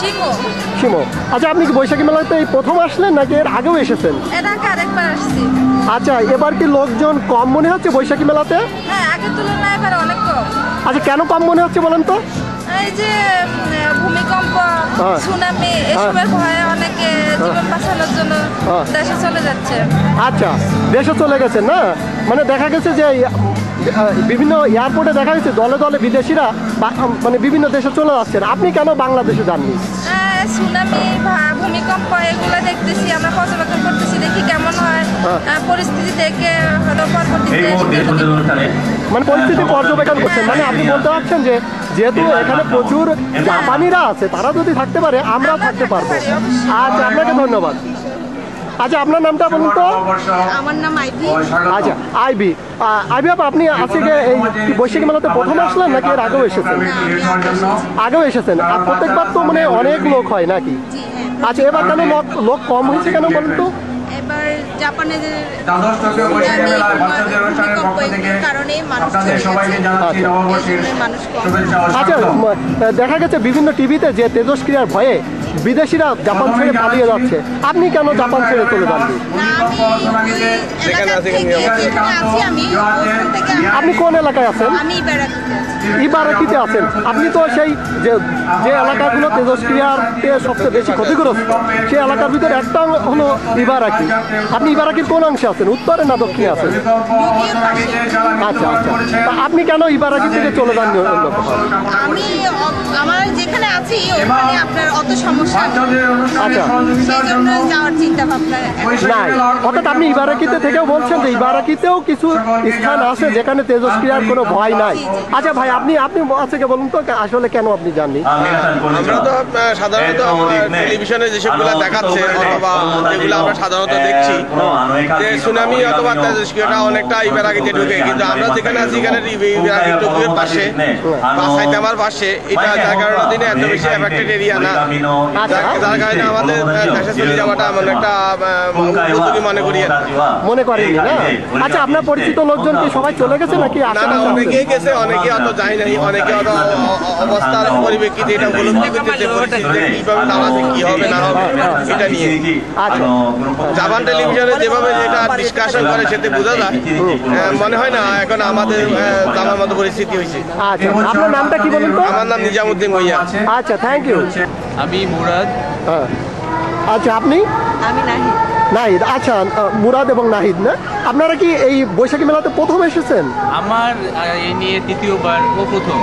শিমু। শিমু, আচ্ছা আপনি কি বৈশাখী মেলাতে এই প্রথম আসলেন নাকি এর আগেও এসেছেন? এর আগে আরেকবার আসছি। আচ্ছা, এবার কি লোকজন কম মনে হচ্ছে বৈশাখী মেলাতে? হ্যাঁ, আগের তুলনায় এবার অনেক কম। আচ্ছা, কেন কম মনে হচ্ছে বলেন তো? এই যে ভূমিকম্প, সুনামি এসবের ভয়ে অনেকে জীবন বাঁচানোর জন্য দেশে চলে যাচ্ছে। আচ্ছা, দেশে চলে গেছেন না? মানে দেখা গেছে যে বিভিন্ন এয়ারপোর্টে দেখা গেছে দলে দলে বিদেশিরা মানে বিভিন্ন দেশে চলে যাচ্ছেন। আপনি কেন বাংলাদেশে যাননি? সুনামি, ভূমিকম্প এগুলো দেখতেছি, আমরা পর্যবেক্ষণ করতেছি, দেখি কেমন হয় পরিস্থিতি দেখে হয়তো পরবর্তীতে মানে পরিস্থিতি পর্যবেক্ষণ করছেন। মানে আপনি বলতে পারছেন যে যেহেতু এখানে প্রচুর জাপানিরা আছে, তারা যদি থাকতে পারে আমরাও থাকতে পারবো। আচ্ছা, আপনাকে ধন্যবাদ। আচ্ছা, আপনার নামটা বলুন তো? আমার নাম আইভি। আচ্ছা, আইভি। আইভি আপনি আজকে এই বৈশাখী মেলাতে প্রথম আসলেন নাকি এর আগেও এসেছেন? আগেও এসেছেন। আর প্রত্যেকবার তো মানে অনেক লোক হয় নাকি? আচ্ছা, এবার কেন লোক কম হয়েছে কেন বলুন তো? এবার জাপানের কারণে আচ্ছা, দেখা গেছে বিভিন্ন টিভিতে যে তেজস্ক্রিয়ার ভয়ে বিদেশিরা জাপান ছেড়ে পালিয়ে যাচ্ছে। আপনি কেন জাপান ছেড়ে চলে যাননি? আপনি কোন এলাকায় আছেন? ইবারাকিতে আছেন। আপনি তো সেই যে এলাকাগুলো তেজস্ক্রিয়াতে সবচেয়ে বেশি ক্ষতিগ্রস্ত, সেই এলাকার ভিতরে একটা হলো ইবারাকি। আপনি ইবারাকির কোন অংশে আছেন, উত্তরে না দক্ষিণে আছেন? আচ্ছা আচ্ছা, আপনি কেন ইবারাকি থেকে চলে যাননি? আমি আমার যেখানে আছি ওখানে আপনার অত সমস্যা আচ্ছা সেজন্য যাওয়ার চিন্তা ভাবনা নাই। অর্থাৎ আপনি ইবারাকিতে থেকেও বলছেন যে ইবারাকিতেও কিছু স্থান আছে যেখানে তেজস্ক্রিয়ার কোনো ভয় নাই। আচ্ছা ভাই, আপনি আজকে বলুন তো আসলে কেন আপনি জাননি? আমরা তো সাধারণত টেলিভিশনে যেসবগুলো দেখাচ্ছে অথবা যেগুলো আমরা সাধারণত দেখছি যে সুনামি অথবা তেজস্ক্রিয়টা অনেকটা ইবারাকিতে ঢুকে, কিন্তু আমরা যেখানে আছি এখানে ইবারাকি টোকিওর পাশে বা সাইতামার পাশে, এটা যার কারণে দিনে এত বেশি এফেক্টেড এরিয়া না, যার কারণে আমাদের দেশে চলে যাওয়াটা এমন একটা উপযোগী মনে করেন না? আচ্ছা, আপনার পরিচিত লোকজন কি সবাই চলে গেছে নাকি? অনেকেই গেছে, অনেকে অত যায় নাই, অনেকে অত অবস্থার পরিপ্রেক্ষিতে এটা উপলব্ধি করতেছে কিভাবে দাঁড়াতে কি হবে না হবে এটা নিয়ে। জাপান টেলিভিশনে যেভাবে যেটা ডিসকাশন করে সেটা বোঝা যায়, মনে হয় না এখন আমাদের জানার মতো পরিস্থিতি হয়েছে। আচ্ছা, আপনার নামটা কি বলুন তো? আমার নাম নিজামুদ্দিন ভুঁইয়া। আচ্ছা, থ্যাংক ইউ। আমি মুরাদ। আচ্ছা, আপনি? আমি নাহিদ। নাহিদ, আচ্ছা, মুরাদ এবং নাহিদ না? আপনারা কি এই বৈশাখী মেলাতে প্রথম এসেছেন? আমার এই নিয়ে তৃতীয়বার ও প্রথম।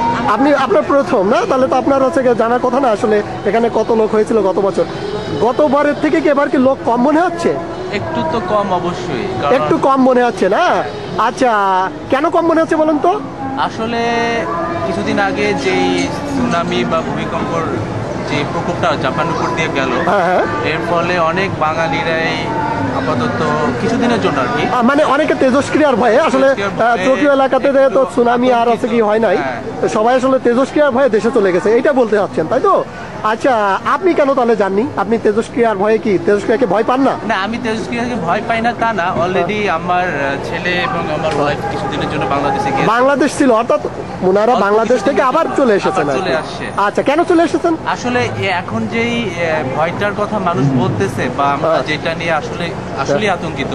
আপনার প্রথম না? তাহলে তো আপনার হচ্ছে জানার কথা না আসলে এখানে কত লোক হয়েছিল গত বছর। গতবারের থেকে কি এবার কি লোক কম মনে হচ্ছে? একটু তো কম অবশ্যই, একটু কম মনে হচ্ছে না? আচ্ছা, কেন কম মনে হচ্ছে বলুন তো? আসলে কিছুদিন আগে যেই সুনামি বা ভূমিকম্পর যে প্রকোপটা জাপানের উপর দিয়ে গেল, এর ফলে অনেক বাঙালিরাই আপাতত কিছুদিনের জন্য আর কি, মানে অনেকে তেজস্ক্রিয়ার ভয়ে আসলে টোকিও এলাকাতে তো সুনামি আর আছে কি হয় নাই, সবাই আসলে তেজস্ক্রিয়ার ভয়ে দেশে চলে গেছে, এইটা বলতে চাচ্ছেন তাই তো? আচ্ছা, আপনি কেন তাহলে জাননি? আপনি তেজস্ক্রিয়ার ভয়ে কি তেজস্ক্রিয়াকে ভয় পান না? না, আমি তেজস্ক্রিয়াকে ভয় পাই না তা না। অলরেডি আমার ছেলে এবং আমার ওয়াইফ কিছুদিনের জন্য বাংলাদেশে গিয়ে বাংলাদেশ ছিল, অর্থাৎ ওনারা বাংলাদেশ থেকে আবার চলে এসেছেন? চলে আসছে। আচ্ছা, কেন চলে এসেছেন? আসলে এখন যেই ভয়টার কথা মানুষ বলতেছে বা আমরা যেটা নিয়ে আসলে আতঙ্কিত,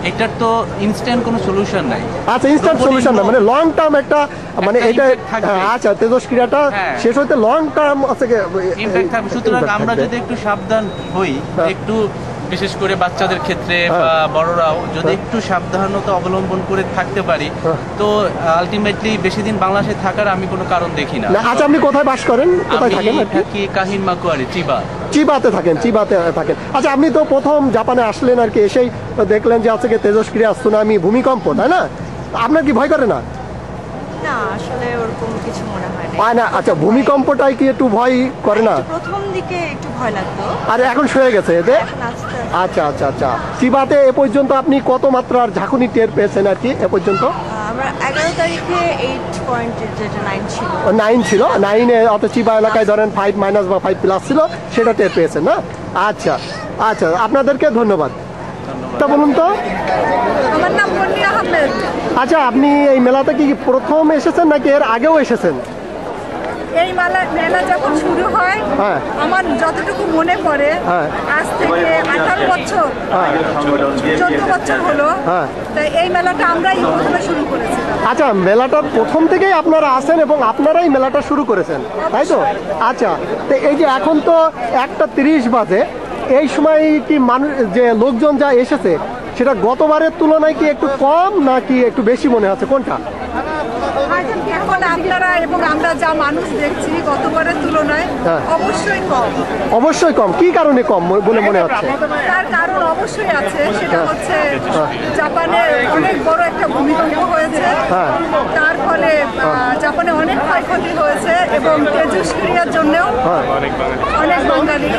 এটার তো ইনস্ট্যান্ট কোনো সলিউশন নাই। আচ্ছা, ইনস্ট্যান্ট সলিউশন না, মানে লং টার্ম একটা মানে এটা। আচ্ছা, তেজস্ক্রিয়াটা শেষ হইতে লং টার্ম আছে ইমপ্যাক্ট থাকবে। সুতরাং আমরা যদি একটু সাবধান হই, একটু বিশেষ করে বাচ্চাদের ক্ষেত্রে বা বড়রাও যদি একটু সাবধানতা অবলম্বন করে থাকতে পারি, তো আলটিমেটলি বেশি দিন বাংলাদেশে থাকার আমি কোনো কারণ দেখি না। আচ্ছা, আপনি কোথায় বাস করেন? কোথায় থাকেন? থাকি কাহিন মাকুয়ারি, চিবাতে থাকেন। চিবাতে থাকেন। আচ্ছা, আপনি তো প্রথম জাপানে আসলেন আর কি, এসেই দেখলেন যে আজকে তেজস্ক্রিয়া, সুনামি, ভূমিকম্প, তাই না? আপনার কি ভয় করে না? না, আসলে ওরকম কিছু মনে হয় না। আচ্ছা, ভূমিকম্পটাই কি একটু ভয় করে না? প্রথম দিকে একটু ভয় লাগতো, আর এখন সয়ে গেছে এতে? আচ্ছা আচ্ছা আচ্ছা। চিবাতে এ পর্যন্ত আপনি কত মাত্রার ঝাঁকুনি টের পেয়েছেন আর কি এ পর্যন্ত? আমরা 11 তারিখে 8 পয়েন্টের যেটা 9 ছিল। 9 ছিল। 9-এ অত চিবা এলাকায় ধরেন 5- বা 5+ ছিল, সেটা টের পেয়েছেন না? আচ্ছা আচ্ছা, আপনাদেরকে ধন্যবাদ। তা বলুন তো? আমার নাম মনি আহমেদ। আচ্ছা, আপনি এই মেলাতে কি প্রথম এসেছেন নাকি এর আগেও এসেছেন? এই মেলা যখন শুরু হয় হ্যাঁ। আমার যতটুকু মনে পড়ে হ্যাঁ। আজ থেকে 18 বছর হ্যাঁ 14 বছর হলো, হ্যাঁ। তাই এই মেলাটা আমরাই প্রথমে শুরু করেছিলাম। আচ্ছা, মেলাটার প্রথম থেকেই আপনারা আসেন এবং আপনারাই মেলাটা শুরু করেছেন, তাই তো? আচ্ছা, তো এই যে এখন তো 1:30 বাজে, এই সময় কি মানুষ যে লোকজন যা এসেছে সেটা গতবারের তুলনায় কি একটু কম নাকি একটু বেশি মনে হচ্ছে, কোনটা? এখন আপনারা এবং আমরা যা মানুষ দেখছি গতবারের তুলনায় হ্যাঁ। অবশ্যই কম। অবশ্যই কম। কি কারণে কম বলে মনে হচ্ছে? তার কারণ অবশ্যই আছে, সেটা হচ্ছে জাপানে অনেক বড় একটা ভূমিকম্প হয়েছে, হ্যাঁ। তার ফলে জাপানে অনেক ক্ষয়ক্ষতি হয়েছে এবং তেজস্ক্রিয়ার জন্যও অনেক বাঙালি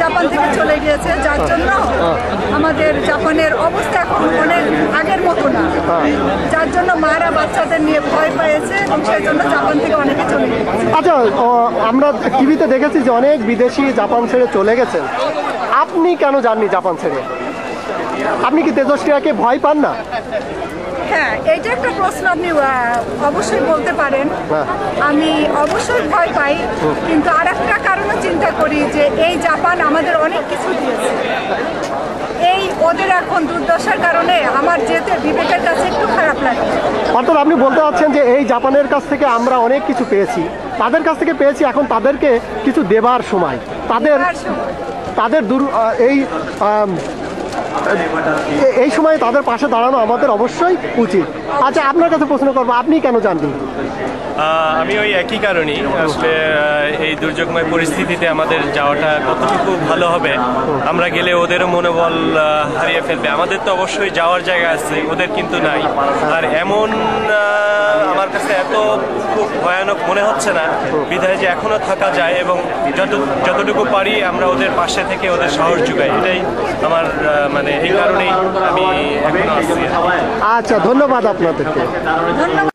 জাপান থেকে চলে গিয়েছে, যার জন্য আমাদের জাপানের অবস্থা এখন অনেক আগের মতো না, যার জন্য মারা বাচ্চাদের নিয়ে ভয় পেয়েছে এবং সেই জন্য জাপান থেকে অনেকে চলে গিয়েছে। আচ্ছা, আমরা টিভিতে দেখেছি যে অনেক বিদেশি জাপান ছেড়ে চলে গেছেন, আপনি কেন যাননি জাপান ছেড়ে? আপনি কি তেজস্ক্রিয়াকে ভয় পান না? হ্যাঁ, এইটা একটা প্রশ্ন আপনি অবশ্যই বলতে পারেন। হ্যাঁ। আমি অবশ্যই ভয় পাই, কিন্তু আর একটা কারণে চিন্তা করি যে এই জাপান আমাদের অনেক কিছু দিয়েছে। এই ওদের এখন দুর্দশার কারণে আমার যেতে বিবেকের কাছে একটু খারাপ লাগে। অর্থাৎ আপনি বলতে চাচ্ছেন যে এই জাপানের কাছ থেকে আমরা অনেক কিছু পেয়েছি, তাদের কাছ থেকে পেয়েছি, এখন তাদেরকে কিছু দেবার সময়, তাদের এই সময় তাদের পাশে দাঁড়ানো আমাদের অবশ্যই উচিত। আচ্ছা, আপনার কাছে প্রশ্ন করবো, আপনি কেন জানবেন? আমি ওই একই কারণেই আসলে এই দুর্যোগময় পরিস্থিতিতে আমাদের যাওয়াটা কতটুকু ভালো হবে, আমরা গেলে ওদেরও মনোবল হারিয়ে ফেলবে। আমাদের তো অবশ্যই যাওয়ার জায়গা আছে, ওদের কিন্তু নাই। আর এমন আমার কাছে এত খুব ভয়ানক মনে হচ্ছে না, বিধায় যে এখনো থাকা যায় এবং যতটুকু পারি আমরা ওদের পাশে থেকে ওদের সাহস যোগাই। এটাই আমার মানে এই কারণেই আমি এখনো আসছি। আচ্ছা, ধন্যবাদ আপনাদেরকে। ধন্যবাদ।